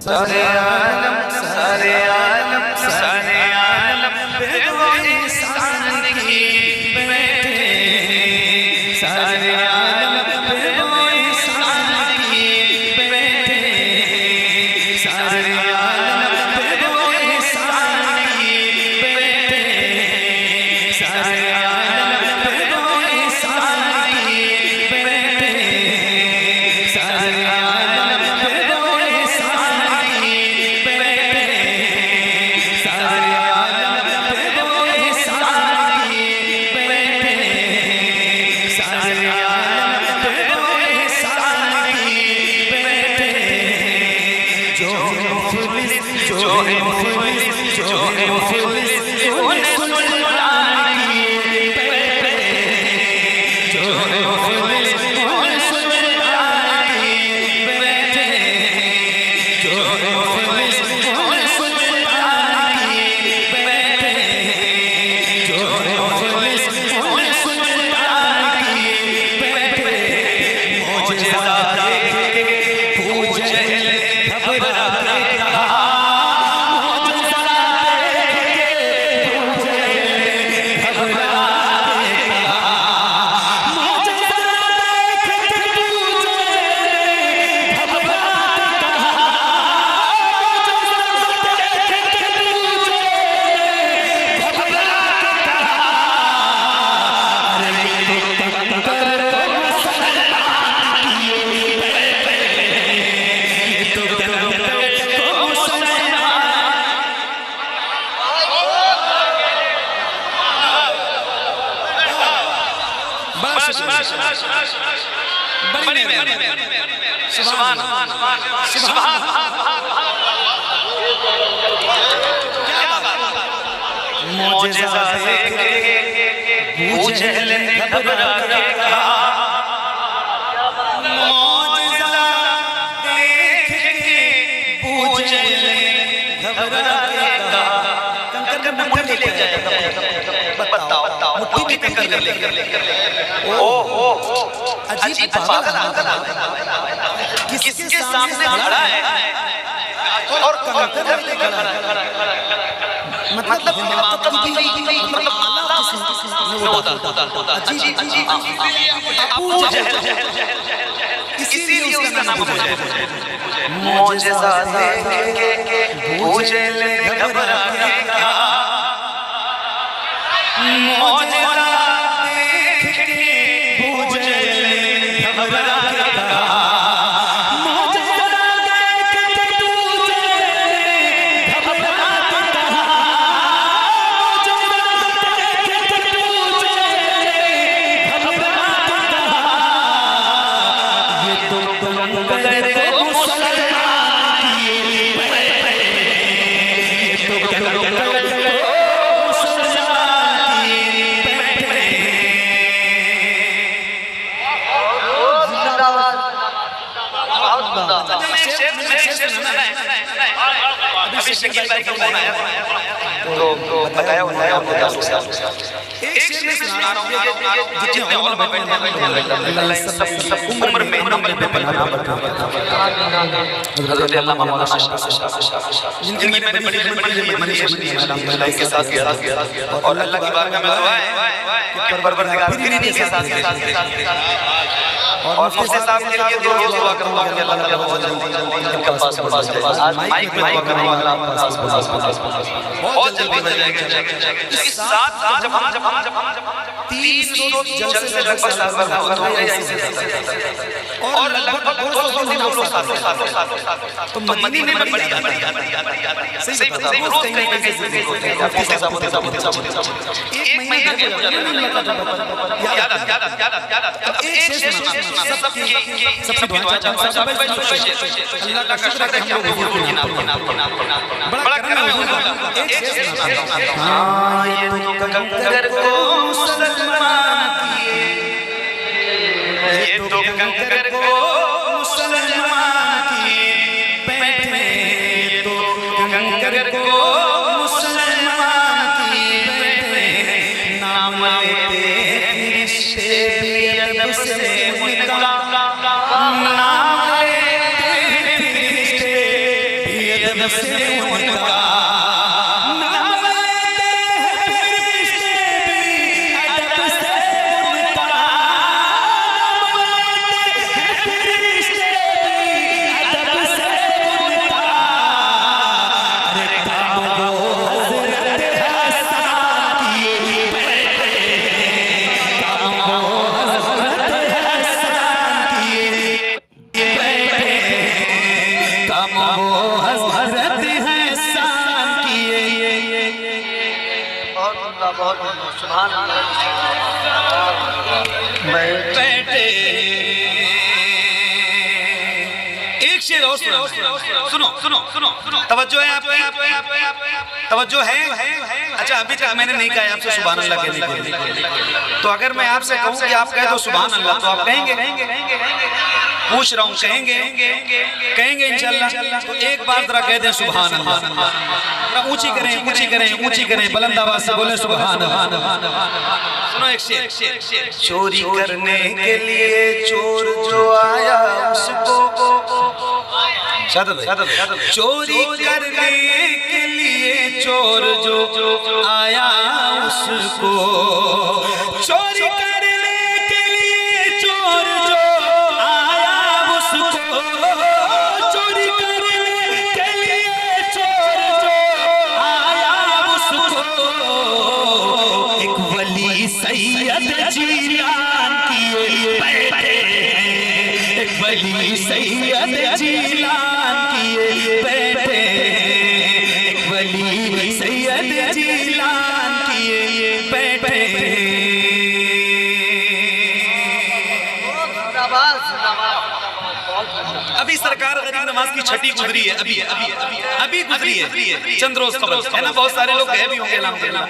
सारे आलम सारे आलम सारे आलम पे वो इंसान की बैठे, सारे आलम पे वो इंसान की बैठे, सारे आलम पे वो इंसान की बैठे, सारे आलम पे वो इंसान की बैठे, सारे आलम पे वो इंसान की बैठे, सारे आलम पे वो इंसान की बैठे, सारे आलम पे वो इंसान की बैठे, जो मुफलिस जो है मुफलिस जो है मुफलिस उन्हें सुल्तान की बैठे, जो है मुफलिस उन्हें सुल्तान की बैठे, जो है मुफलिस उन्हें सुल्तान की बैठे, जो है मुफलिस उन्हें सुल्तान की बैठे, मौजज़ा देख के पूजे घबरा के कहा, मौजज़ा देख के पूजे घबरा के कहा, मौजज़ा देख के पूजे घबरा के कहा, मौजज़ा देख के पूजे घबरा के कहा, अरे ये तो कंकर मुसलमान की बैठे, ये तो कंकर मुसलमान। बस बड़ी मेहरबानी, सुभान सुभान, मौजज़ा देख के पूजे घबरा के कहा, मौजज़ा देख के पूजे घबरा के कहा, कंकर मुट्ठी ले जाए, बताओ मुट्ठी में कंकर ले, ओ अजीब पागल किसके सामने खड़ा है और कंकर ले खड़ा है, मतलब इसीलिए उसका नाम अबू जहल। मौजज़ा देख के पूजे घबरा के कहा, मौजज़ा देख के पूजे घबरा के कहा, मौजज़ा देख के पूजे घबरा के कहा, मौजज़ा देख के पूजे घबरा के कहा, ये तो कंकर मुसलमान की बैठे, ये तो कंकर मुसलमान की बैठे। तो बताया एक शेर सुना रहा हूं, जितने उम्र में अल्लाह सब उम्र में हज़रत अल्लामा मौलाना जिंदगी में बड़ी बड़ी अल्लाह के साथ और अल्लाह की बारगाह में दुआ है कि परवरदिगार फिर इन्हीं के साथ और मुफ्ती साहब के लिए दो दुआ करूंगा कि अल्लाह ताला इनके पास आज माइक में दुआ करूंगा, बहुत जल्दी हो जाएगा। इसके साथ जब हम 300 जलसे लगभग साल भर और लगभग 200 दिन हम लोग साथ तो मदीने में बड़ी सही बता रोज कहीं कहीं से होते हैं, मुफ्ती साहब एक महीने के याद एक शेर सबसे दुआ चाहता हूं, अल्लाह का शुक्र है हम लोग बड़ा करम होगा। एक शेर हां ये तो कंकर को मुसलमान किए, ये तो कंकर को मुसलमान किए बैठे, तो कंकर को मुसलमान किए बैठे, नाम लेते रिश्ते भी अदब से उनका, नाम लेते रिश्ते भी अदब से उनका बैठे। एक शेर और सुनो सुनो सुनो सुनो, तवज्जो है आपकी, तवज्जो है। अच्छा अभी तक मैंने नहीं कहा आपसे सुभान अल्लाह कहने के लिए, तो अगर मैं आपसे कहूँ कि आप कह दो सुभान अल्लाह तो आप कहेंगे? पूछ रहा हूँ, कहेंगे? कहेंगे इंशाअल्लाह। तो एक बार जरा कह दें सुभान अल्लाह, ऊंची करें ऊंची करें ऊंची करें, बुलंद आवाज से बोले सुभान अल्लाह। सुनो एक शेर। चोरी करने के लिए चोर जो आया उसको, चोरी करने के लिए चोर जो आया उसको, चोरी करने के लिए चोर जो आया उसको, चोरी करने के लिए चोर जो आया उसको, एक वली सैयद जीलान किए बैठे, एक वली सैयद जीलान किए बैठे, एक वली सैयद जीलान किए बैठे। अभी सरकार गरीब नवाज की छठी गुजरी है, अभी गुजरी है, चंद रोज कबल है ना। बहुत सारे लोग गए भी होंगे अल्हम्दुलिल्लाह।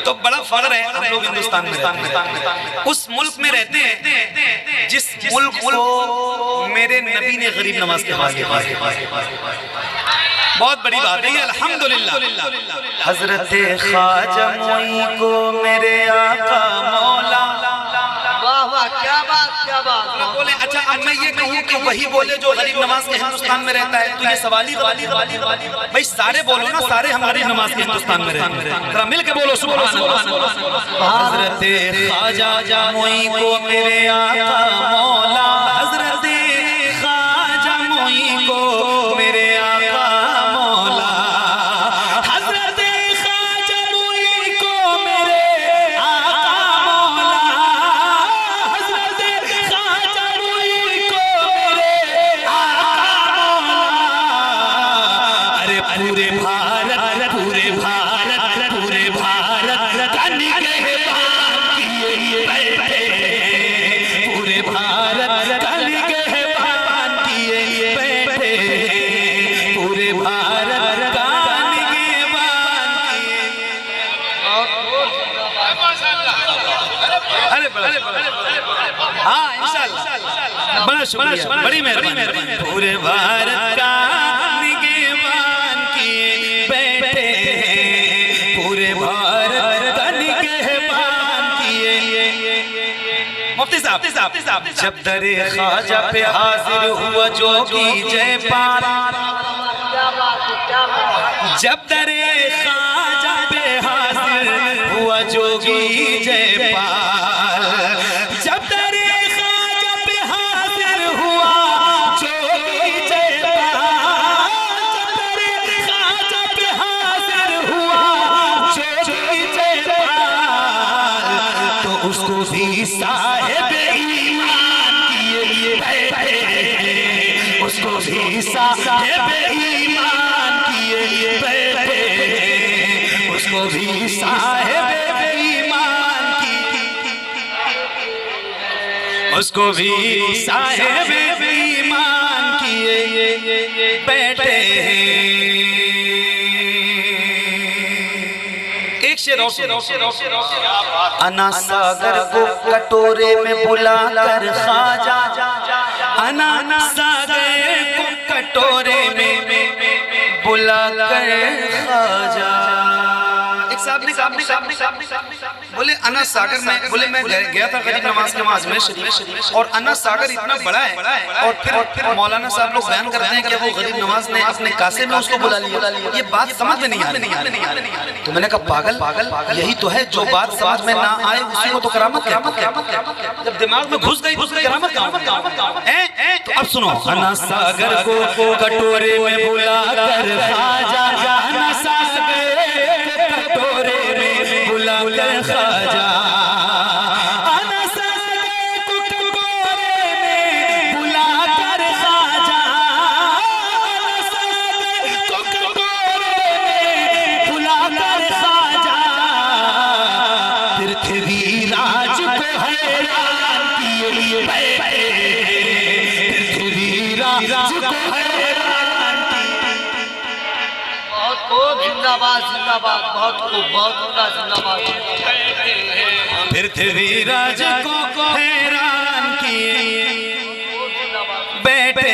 तो बड़ा फख्र है हम लोग हिंदुस्तान में उस मुल्क में रहते हैं जिस मुल्क को मेरे नबी ने गरीब नवाज के हवाले किया। बहुत बड़ी बात है अल्हम्दुलिल्लाह। हजरत ख्वाजा मोई को मेरे आका मौला, वाह वाह क्या बात क्या बात बोले। अच्छा अब मैं ये कहूँ कि वही बोले जो गरीब नवाज के हिंदुस्तान में रहता है, तो ये सवाली भाई सारे बोलो ना, सारे हम गरीब नवाज के हिंदुस्तान में रहते हैं, जरा मिल के बोलो सुभान अल्लाह। हजरत ख्वाजा मोई को मेरे आका मौला, हजरत ख्वाजा मोई को मेरे आका मौला, हजरत ख्वाजा मोई को मेरे आका मौला, हजरत ख्वाजा मोई को मेरे आका मौला। अरे पूरे भारत पूरे भारत पूरे भारत का निगहबान किए बैठे, पूरे भारत का निगहबान किए बैठे, पूरे भारत का निगहबान किए। अरे हाँ इंशाअल्लाह, बड़ा शुक्रिया, बड़ी मेहरबानी। पूरे भारत का निगहबान किए बैठे, पूरे भारत का निगहबान किए। मुफ्ती साहब जब दरे ख्वाजा पे हाजिर हुआ जोगी जयपाल, जब दरे ख्वाजा पे हाजिर हुआ जोगी जयपाल, जब दरे ख्वाजा पे हाजिर हुआ जोगी जयपाल, जब दरे ख्वाजा पे हाजिर हुआ जोगी जयपाल, तो उसको भी साहिब ईमान किए बैठे, उसको भी साहिब ईमान किए बैठे, उसको भी साहिब ईमान की, उसको भी साहिब ईमान किए बैठे। एक शेर अना सागर को कटोरे में बुलाकर ख्वाजा, अना सागर को कटोरे में बुलाकर ख्वाजा। एक साहब बोले अना सागर में, बोले मैं गया था गरीब नवाज के वहाँ अजमेर शरीफ, और अना सागर इतना बड़ा है, और फिर मौलाना साहब लोग बयान करते हैं कि वो गरीब नवाज ने अपने कासे में उसको बुला लिया। ये बात समझ में नहीं आ रही। तो मैंने कहा पागल, यही तो है, जो बात समझ में ना आए उसी को तो करामत कहते हैं। जब दिमाग में घुस गई करामत है। तो अब सुनो, अना सागर को कटोरे में बुला कर खाजा, अना सागर कटोरे में बुला कर खाजा, अना सागर को कटोरे में बुला कर खाजा, अना सागर को कटोरे में बुला कर खाजा, पृथ्वीराज को हैरान किए, पृथ्वीराज को हैरान किए। बहुत खूब, जिंदाबाद जिंदाबाद, बहुत खूब, बहुत उम्दा, जिंदाबाद। पृथ्वीराज को हैरान किए बैठे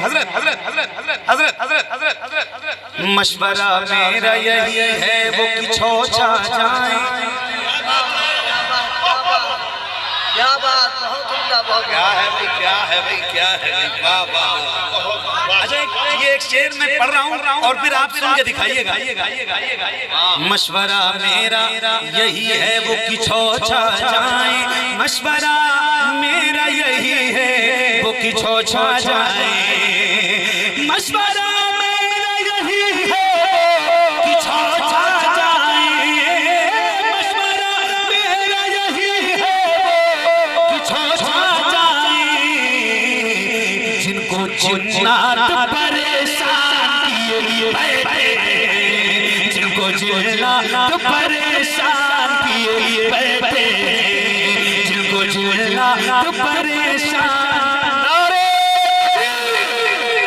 हजरत हजरत हजरत हजरत हजरत हजरत हजरत हजरत मशवरा मेरा यही है वो कि छो जाए। क्या बात, बहुत उम्दा, बहुत क्या है भाई, क्या है भाई, क्या है भाई, वाह वाह। अच्छा, ये एक शेर मैं पढ़ रहा हूँ और फिर आप सुन के दिखाइएगा। मशवरा मेरा यही है वो कि छो जाए, मशवरा मेरा यही है वो कि छो जाए, मशवरा मेरा यही है कि छो जाए, मशवरा मेरा यही है कि छो जाए। जिनको जिन्नात परेशान किए, जिनको जिन्नात परेशान किए बैठे, जिनको जिन्नात परेशान